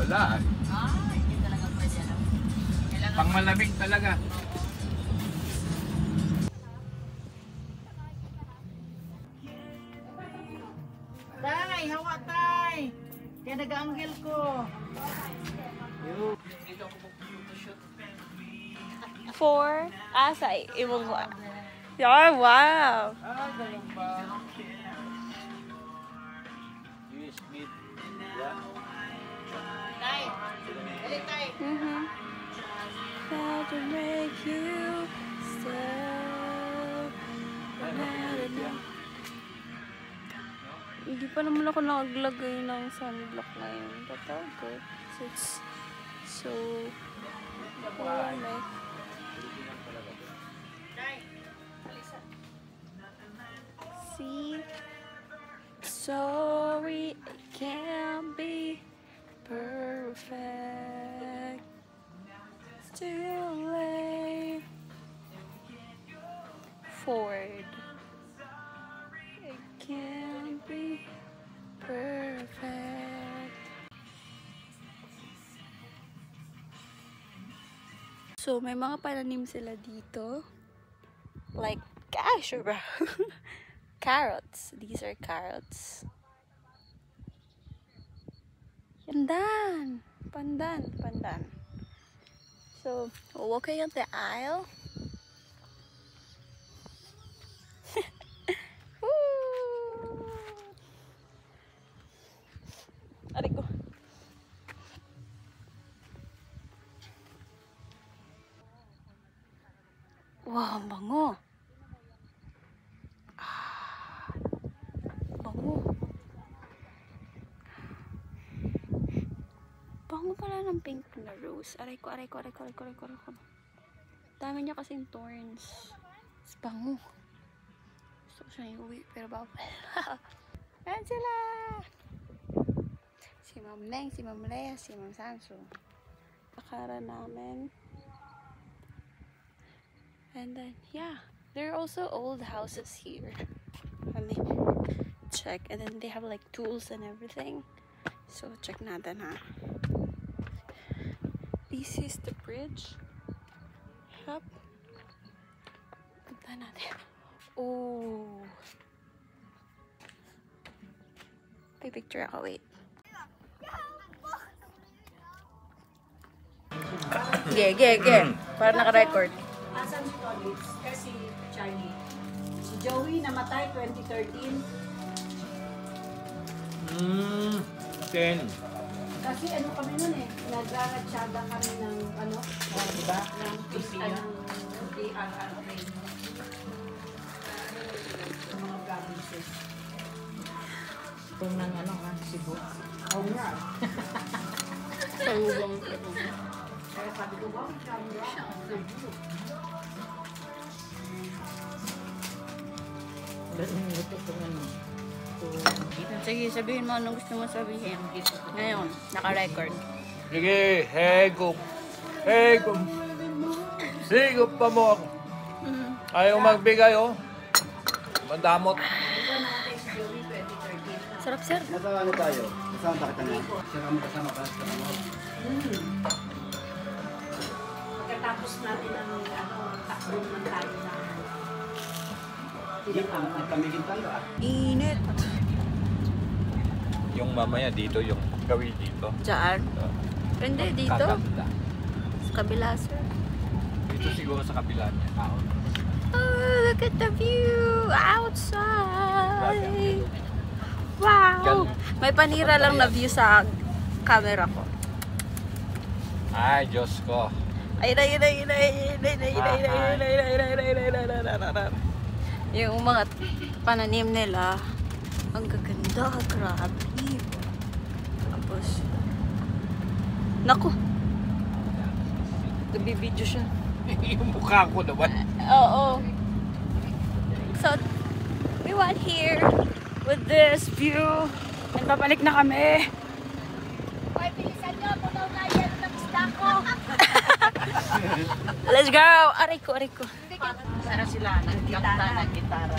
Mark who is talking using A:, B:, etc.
A: Wala.
B: Hindi talaga pwede na.
A: Pang malamig talaga.
B: Tay, hawa tay. Kaya nag-anggel ko.
A: Dito ako mag-photoshoot.
C: 4 asay imong wa. Yeah, wow.
A: Ganun ba? USB. Yeah.
B: Tay, balik tay.
C: How to make you stay. Hindi pa naman ako naglagay ng sunblock ngayon. But all good. So it's so warm. See? Sorry, it can't be perfect. Still late. Forward. It can't be perfect. So, may mga pananim sila dito. Like, gosh, bro. Carrots. These are carrots. Pandan. Pandan. So, walking up the aisle. Aray ko. Wow, ang bango. Bango. Bango pala ng pink na rose. Aray ko. Dami niya kasing thorns. It's bango. Gusto ko siya iuwi, pero bawal. Ayan sila! Si Ma'am Neng, si Ma'am Lea, si Ma'am Sanso. Nakara namin. And then, yeah. There are also old houses here. Let me check. And then they have like tools and everything. So, check natin ha. This is the bridge. Yup. Punta natin. Oh. May picture ako. Wait. Ge. Para naka-record.
B: Asan si Tony? Kasi Charlie. Si Joey namatay 2013.
A: 10.
B: Kasi ano kami nun eh. Nagraratsada kami ng ano. Diba? Ng PCR. Ng mga provinces. Kung ng ano ha, Cebu. Oo nga.
C: Salubong.
B: Kaya sabi ko, wow, camera.
C: Sige, sabihin mo anong gusto mo sabihin. Ngayon, naka-record.
A: Sige, hegop. Sigop pa mo ako. Ayaw magbigay, oh. Mandamot.
C: Sarap, sir.
D: Nasa ano tayo? Kasama ba kita na? Siya kami kasama ka sa ano?
B: Pagkatapos natin ang takbong ng tayo na
D: Nagkamigin tayo ah.
C: Init.
A: Yung mamaya dito, yung gawin dito.
C: Diyan? Hindi, dito.
A: Kakabila.
C: Sa kabila, sir.
A: Dito siguro sa kabila niya.
C: Oh, look at the view outside. Wow. May panira lang na view sa camera ko.
A: Ay, Diyos ko.
C: Yung mga pananim nila, ang gaganda, grabe. Tapos, naku, nagbibideo siya.
A: Yung mukha ko naman.
C: Oo. So, we went here with this view. And babalik na kami.
E: Hoy, bilisan nyo. Punaw na yan ng isda ko.
C: Let's go! Aray ko.
B: Sana sila, nagkanta ng gitara.